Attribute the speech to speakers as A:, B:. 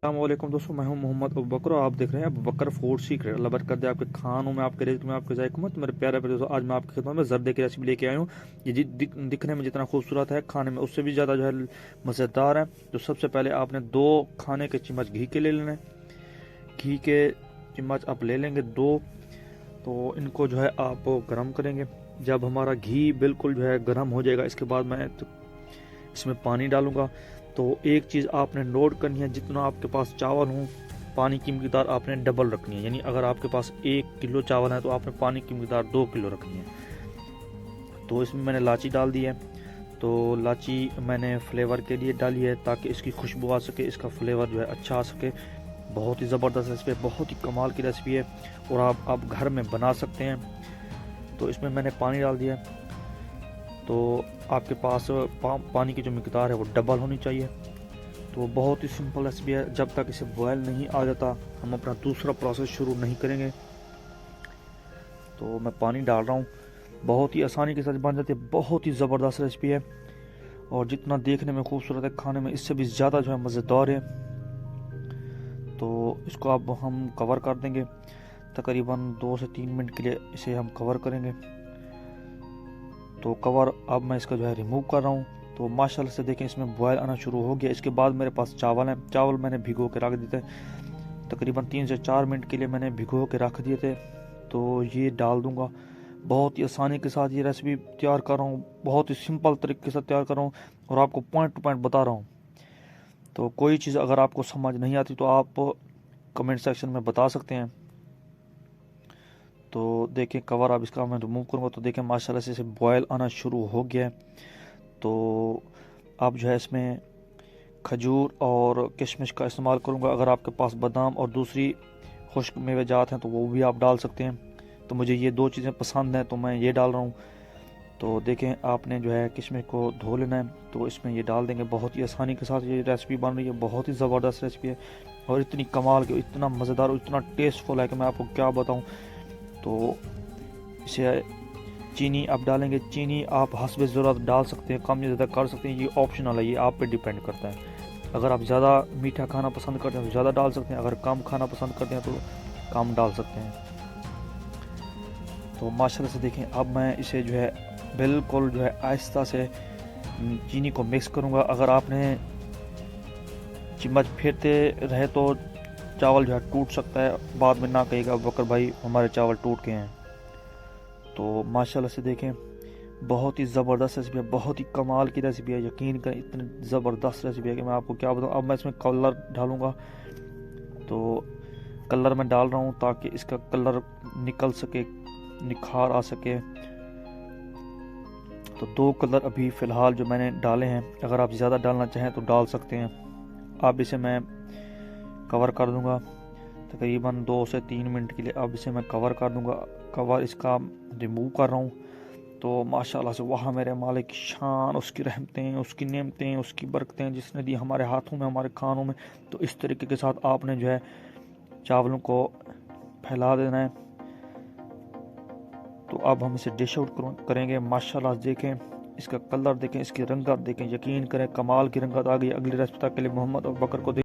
A: अस्सलामुअलैकुम दोस्तों, मैं हूं मोहम्मद अबू बकर और आप देख रहे हैं अबू बकर फूड सीक्रेट। अल्लाह बरकत दे आपके खानों में, आपके रिज़्क़ में, आपके ज़ायक़ों में। तो मेरे प्यारे प्यारे दोस्तों, आज मैं आपकी खिदमत में ज़र्दे की रेसिपी लेके आया हूँ। ये दिखने में जितना खूबसूरत है, खाने में उससे भी ज़्यादा जो है मज़ेदार है। तो सबसे पहले आपने 2 खाने के चम्मच घी के ले लेने। घी के चम्मच आप ले लेंगे 2। तो इनको जो है आप गर्म करेंगे। जब हमारा घी बिल्कुल जो है गर्म हो जाएगा, इसके बाद मैं इसमें पानी डालूंगा। तो एक चीज़ आपने नोट करनी है, जितना आपके पास चावल हो पानी की मकदार आपने डबल रखनी है। यानी अगर आपके पास 1 किलो चावल है तो आपने पानी की मकदार 2 किलो रखनी है। तो इसमें मैंने इलायची डाल दी है। तो इलायची मैंने फ्लेवर के लिए डाली है ताकि इसकी खुशबू आ सके, इसका फ्लेवर जो है अच्छा आ सके। बहुत ही ज़बरदस्त रेसिपी है, बहुत ही कमाल की रेसिपी है और आप घर में बना सकते हैं। तो इसमें मैंने पानी डाल दिया है। तो आपके पास पानी की जो मकदार है वो डबल होनी चाहिए। तो बहुत ही सिंपल रेसिपी है, जब तक इसे बॉयल नहीं आ जाता हम अपना दूसरा प्रोसेस शुरू नहीं करेंगे। तो मैं पानी डाल रहा हूँ, बहुत ही आसानी के साथ बन जाती है, बहुत ही ज़बरदस्त रेसिपी है और जितना देखने में खूबसूरत है खाने में इससे भी ज़्यादा जो है मज़ेदार है। तो इसको अब हम कवर कर देंगे, तकरीबन 2 से 3 मिनट के लिए इसे हम कवर करेंगे। तो कवर अब मैं इसका जो है रिमूव कर रहा हूँ। तो माशाल्लाह से देखें इसमें बॉयल आना शुरू हो गया। इसके बाद मेरे पास चावल हैं, चावल मैंने भिगो के रख दिए थे, तकरीबन 3 से 4 मिनट के लिए मैंने भिगो के रख दिए थे। तो ये डाल दूंगा। बहुत ही आसानी के साथ ये रेसिपी तैयार कर रहा हूँ, बहुत ही सिंपल तरीके के साथ तैयार कर रहा हूँ और आपको पॉइंट टू पॉइंट बता रहा हूँ। तो कोई चीज़ अगर आपको समझ नहीं आती तो आप कमेंट सेक्शन में बता सकते हैं। तो देखें कवर अब इसका मैं रिमूव करूँगा तो देखें माशाल्लाह से इसे बॉयल आना शुरू हो गया है। तो अब जो है इसमें खजूर और किशमिश का इस्तेमाल करूँगा। अगर आपके पास बादाम और दूसरी खुश्क मेवे जात हैं तो वो भी आप डाल सकते हैं। तो मुझे ये 2 चीज़ें पसंद हैं तो मैं ये डाल रहा हूँ। तो देखें आपने जो है किशमिश को धो लेना है, तो इसमें ये डाल देंगे। बहुत ही आसानी के साथ ये रेसिपी बन रही है, बहुत ही ज़बरदस्त रेसिपी है और इतनी कमाल की, इतना मज़ेदार और इतना टेस्टफुल है कि मैं आपको क्या बताऊँ। तो इसे चीनी आप डालेंगे, चीनी आप हस्ब ज़रूरत डाल सकते हैं, कम या ज़्यादा कर सकते हैं, ये ऑप्शनल है, ये आप पे डिपेंड करता है। अगर आप ज़्यादा मीठा खाना पसंद करते हैं तो ज़्यादा डाल सकते हैं, अगर कम खाना पसंद करते हैं तो कम डाल सकते हैं। तो माशाल्लाह से देखें अब मैं इसे जो है बिल्कुल जो है आहिस्ता से चीनी को मिक्स करूँगा। अगर आपने चम्मच फेरते रहे तो चावल जो है टूट सकता है, बाद में ना कहिएगा बकर भाई हमारे चावल टूट गए हैं। तो माशाल्लाह से देखें बहुत ही ज़बरदस्त रेसिपी है, बहुत ही कमाल की रेसिपी है, यकीन करें इतनी ज़बरदस्त रेसिपी है कि मैं आपको क्या बताऊँ। अब मैं इसमें कलर डालूँगा। तो कलर मैं डाल रहा हूँ ताकि इसका कलर निकल सके, निखार आ सके। तो 2 कलर अभी फ़िलहाल जो मैंने डाले हैं, अगर आप ज़्यादा डालना चाहें तो डाल सकते हैं। अब इसे मैं कवर कर दूँगा तकरीबन 2 से 3 मिनट के लिए। अब इसे मैं कवर कर दूँगा, कवर इसका रिमूव कर रहा हूँ। तो माशाल्लाह से वहाँ मेरे मालिक की शान, उसकी रहमतें, उसकी नेमतें, उसकी बरकतें जिसने दी हमारे हाथों में, हमारे खानों में। तो इस तरीके के साथ आपने जो है चावलों को फैला देना है। तो अब हम इसे डिश आउट करेंगे। माशाल्लाह देखें इसका कलर देखें, इसकी रंगत देखें, यकीन करें कमाल की रंगत आ गई। अगली रेसिपी तक के लिए मोहम्मद अबू बकर को